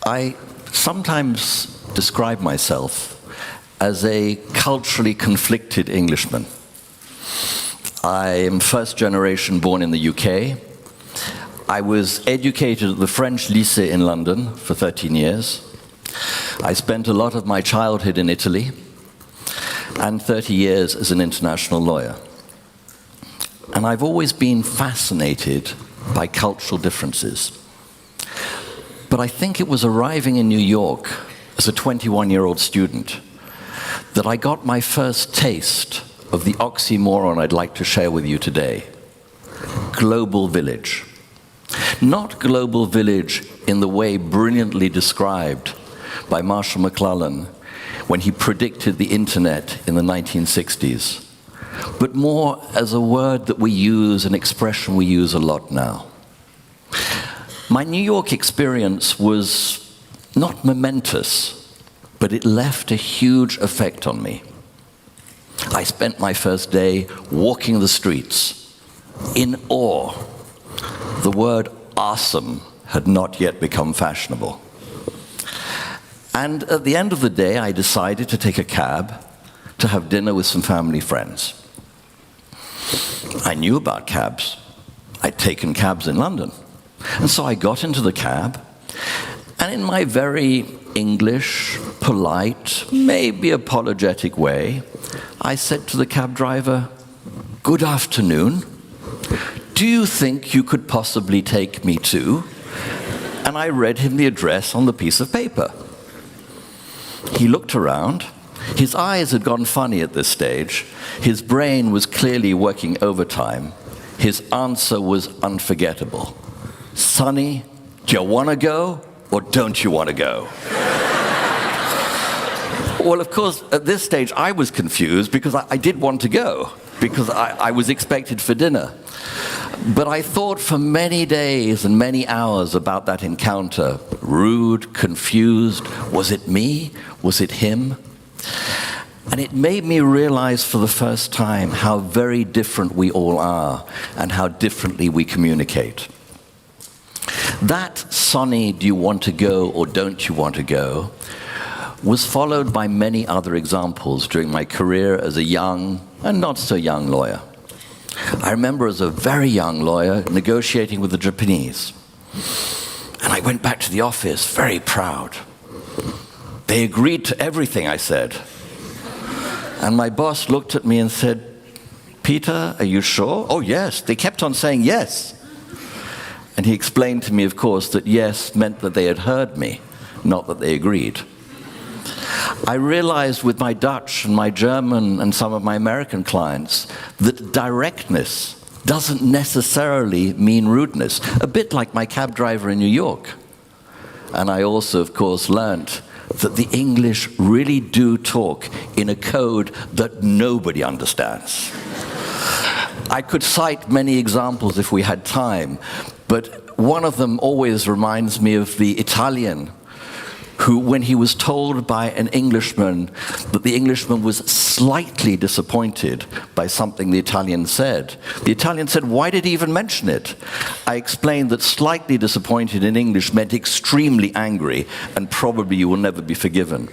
I sometimes describe myself as a culturally conflicted Englishman. I am first generation born in the UK. I was educated at the French Lycée in London for 13 years. I spent a lot of my childhood in Italy and 30 years as an international lawyer. And I've always been fascinated by cultural differences. But I think it was arriving in New York as a 21-year-old student that I got my first taste of the oxymoron I'd like to share with you today. Global village. Not global village in the way brilliantly described by Marshall McLuhan when he predicted the internet in the 1960s, but more as a word that we use, an expression we use a lot now. My New York experience was not momentous, but it left a huge effect on me. I spent my first day walking the streets in awe. The word awesome had not yet become fashionable. And at the end of the day, I decided to take a cab to have dinner with some family friends. I knew about cabs. I'd taken cabs in London. And so I got into the cab, and in my very English, polite, maybe apologetic way, I said to the cab driver, "Good afternoon. Do you think you could possibly take me to?" And I read him the address on the piece of paper. He looked around. His eyes had gone funny at this stage. His brain was clearly working overtime. His answer was unforgettable. "Sonny, do you want to go or don't you want to go?" Well, of course, at this stage, I was confused because I did want to go, because I was expected for dinner. But I thought for many days and many hours about that encounter. Rude, confused. Was it me? Was it him? And it made me realize for the first time how very different we all are and how differently we communicate. That "Sonny, do you want to go or don't you want to go?" was followed by many other examples during my career as a young and not so young lawyer. I remember as a very young lawyer negotiating with the Japanese. And I went back to the office very proud. "They agreed to everything," I said. And my boss looked at me and said, "Peter, are you sure?" "Oh, yes." They kept on saying yes. And he explained to me, of course, that yes meant that they had heard me, not that they agreed. I realized with my Dutch and my German and some of my American clients that directness doesn't necessarily mean rudeness, a bit like my cab driver in New York. And I also, of course, learned that the English really do talk in a code that nobody understands. I could cite many examples if we had time, but one of them always reminds me of the Italian who, when he was told by an Englishman that the Englishman was slightly disappointed by something the Italian said, the Italian said, "Why did he even mention it?" I explained that slightly disappointed in English meant extremely angry, and probably you will never be forgiven.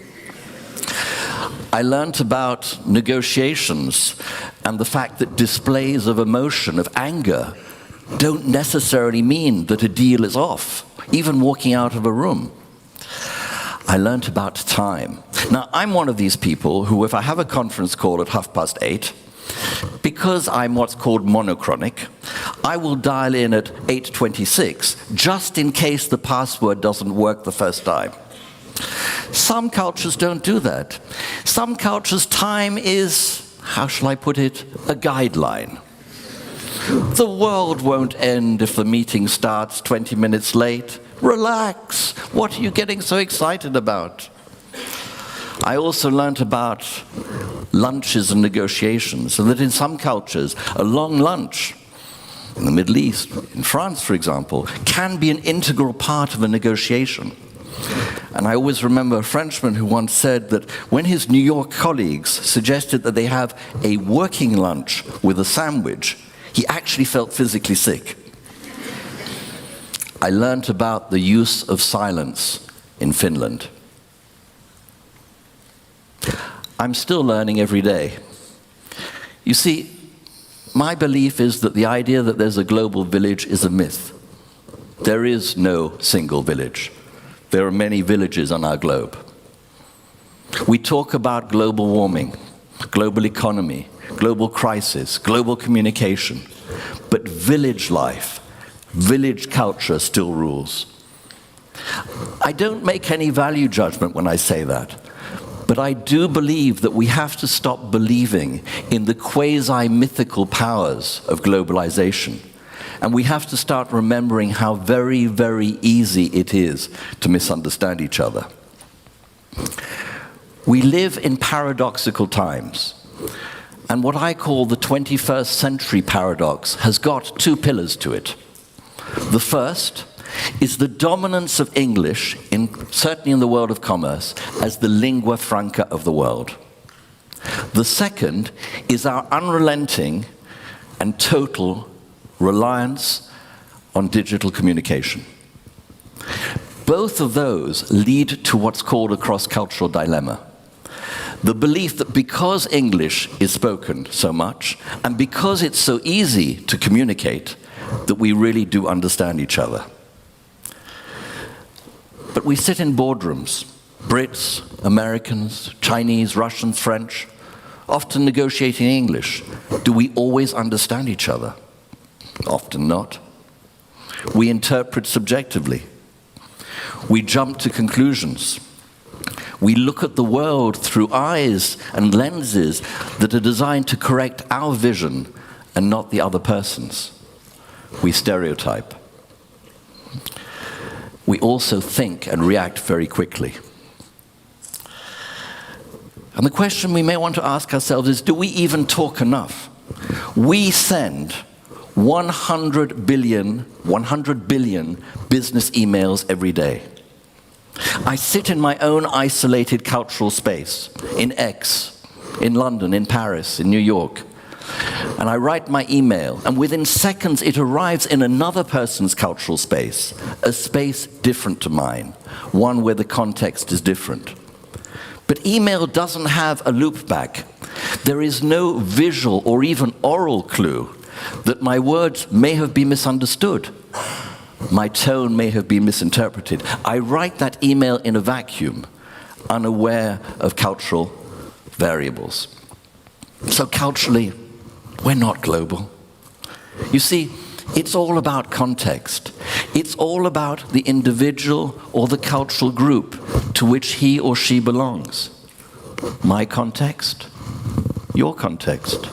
I learned about negotiations and the fact that displays of emotion, of anger, don't necessarily mean that a deal is off, even walking out of a room. I learned about time. Now, I'm one of these people who, if I have a conference call at 8:30, because I'm what's called monochronic, I will dial in at 8:26, just in case the password doesn't work the first time. Some cultures don't do that. Some cultures, time is, how shall I put it, a guideline. The world won't end if the meeting starts 20 minutes late. Relax. What are you getting so excited about? I also learned about lunches and negotiations, and that in some cultures, a long lunch, in the Middle East, in France, for example, can be an integral part of a negotiation. And I always remember a Frenchman who once said that when his New York colleagues suggested that they have a working lunch with a sandwich, he actually felt physically sick. I learned about the use of silence in Finland. I'm still learning every day. You see, my belief is that the idea that there's a global village is a myth. There is no single village. There are many villages on our globe. We talk about global warming, global economy, global crisis, global communication, but village life, village culture still rules. I don't make any value judgment when I say that, but I do believe that we have to stop believing in the quasi-mythical powers of globalization. And we have to start remembering how very, very easy it is to misunderstand each other. We live in paradoxical times. And what I call the 21st century paradox has got two pillars to it. The first is the dominance of English, certainly in the world of commerce, as the lingua franca of the world. The second is our unrelenting and total reliance on digital communication. Both of those lead to what's called a cross-cultural dilemma. The belief that because English is spoken so much, and because it's so easy to communicate, that we really do understand each other. But we sit in boardrooms, Brits, Americans, Chinese, Russians, French, often negotiating English. Do we always understand each other? Often not. We interpret subjectively. We jump to conclusions. We look at the world through eyes and lenses that are designed to correct our vision and not the other person's. We stereotype. We also think and react very quickly. And the question we may want to ask ourselves is, do we even talk enough? We send 100 billion business emails every day. I sit in my own isolated cultural space, in Aix, in London, in Paris, in New York, and I write my email, and within seconds it arrives in another person's cultural space, a space different to mine, one where the context is different. But email doesn't have a loopback. There is no visual or even oral clue that my words may have been misunderstood. My tone may have been misinterpreted. I write that email in a vacuum, unaware of cultural variables. So culturally, we're not global. You see, it's all about context. It's all about the individual or the cultural group to which he or she belongs. My context, your context,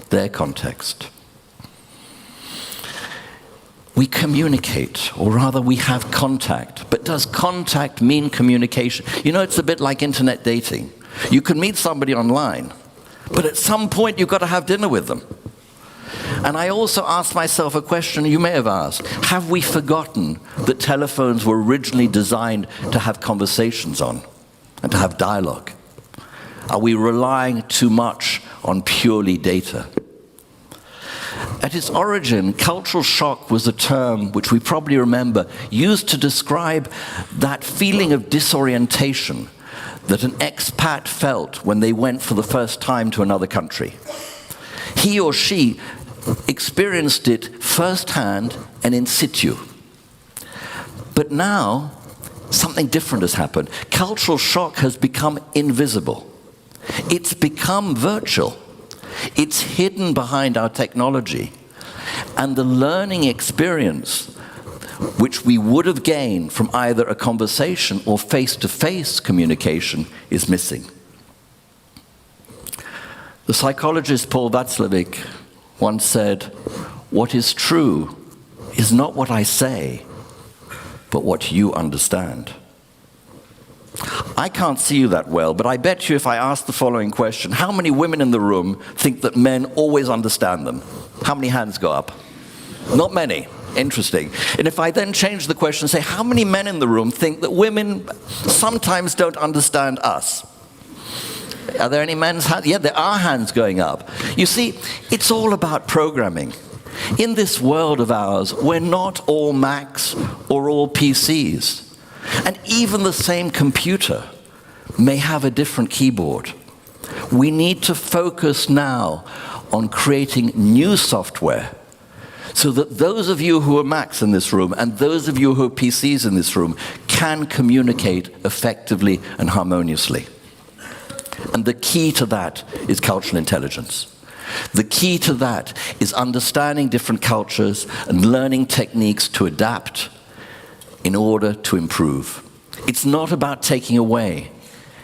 their context. We communicate, or rather we have contact. But does contact mean communication? You know, it's a bit like internet dating. You can meet somebody online, but at some point you've got to have dinner with them. And I also ask myself a question you may have asked. Have we forgotten that telephones were originally designed to have conversations on and to have dialogue? Are we relying too much on purely data? At its origin, cultural shock was a term which we probably remember, used to describe that feeling of disorientation that an expat felt when they went for the first time to another country. He or she experienced it firsthand and in situ. But now, something different has happened. Cultural shock has become invisible. It's become virtual. It's hidden behind our technology. And the learning experience, which we would have gained from either a conversation or face-to-face communication, is missing. The psychologist Paul Václavic once said, "What is true is not what I say, but what you understand." I can't see you that well, but I bet you if I ask the following question, how many women in the room think that men always understand them? How many hands go up? Not many. Interesting. And if I then change the question and say, how many men in the room think that women sometimes don't understand us? Are there any men's hands? Yeah, there are hands going up. You see, it's all about programming. In this world of ours, we're not all Macs or all PCs. And even the same computer may have a different keyboard. We need to focus now on creating new software so that those of you who are Macs in this room and those of you who are PCs in this room can communicate effectively and harmoniously. And the key to that is cultural intelligence. The key to that is understanding different cultures and learning techniques to adapt in order to improve. It's not about taking away.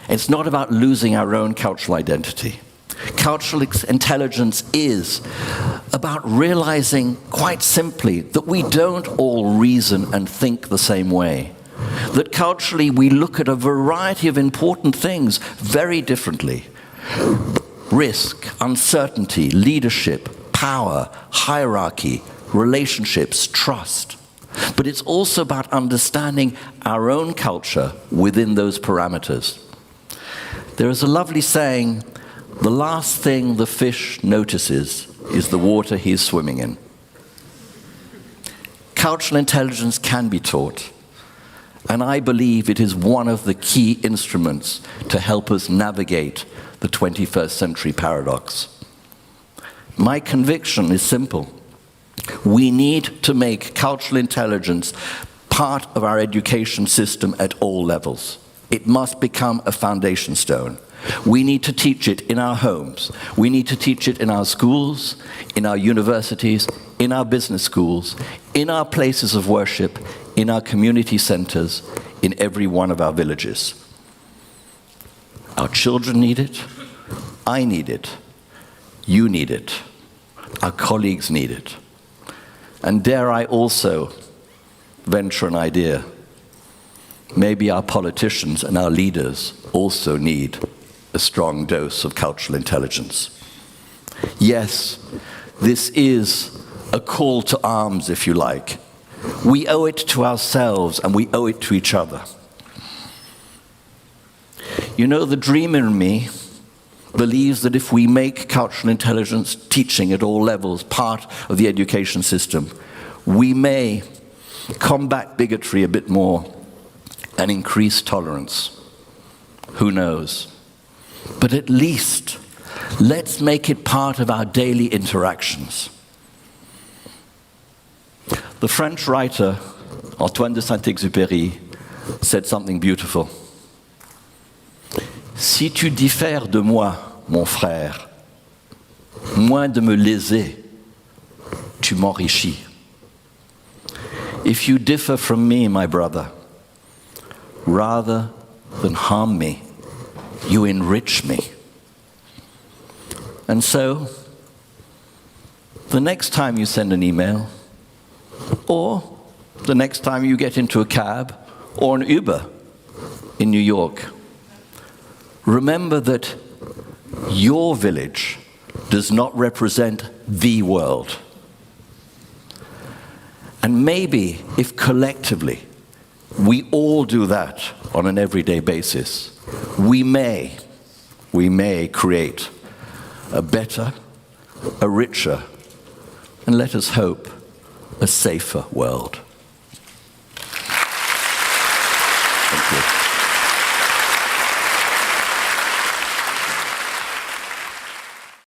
It's not about losing our own cultural identity. Cultural intelligence is about realizing quite simply that we don't all reason and think the same way. That culturally we look at a variety of important things very differently. Risk, uncertainty, leadership, power, hierarchy, relationships, trust. But it's also about understanding our own culture within those parameters. There is a lovely saying, the last thing the fish notices is the water he's swimming in. Cultural intelligence can be taught, and I believe it is one of the key instruments to help us navigate the 21st century paradox. My conviction is simple. We need to make cultural intelligence part of our education system at all levels. It must become a foundation stone. We need to teach it in our homes. We need to teach it in our schools, in our universities, in our business schools, in our places of worship, in our community centers, in every one of our villages. Our children need it. I need it. You need it. Our colleagues need it. And dare I also venture an idea? Maybe our politicians and our leaders also need a strong dose of cultural intelligence. Yes, this is a call to arms, if you like. We owe it to ourselves and we owe it to each other. You know, the dreamer in me believes that if we make cultural intelligence teaching at all levels part of the education system, we may combat bigotry a bit more and increase tolerance. Who knows? But at least, let's make it part of our daily interactions. The French writer Antoine de Saint-Exupéry said something beautiful. Si tu diffères de moi, mon frère, moins de me léser, tu m'enrichis. If you differ from me, my brother, rather than harm me, you enrich me. And so, the next time you send an email, or the next time you get into a cab or an Uber in New York, remember that your village does not represent the world. And maybe if collectively we all do that on an everyday basis, we may create a better, a richer, and let us hope, a safer world.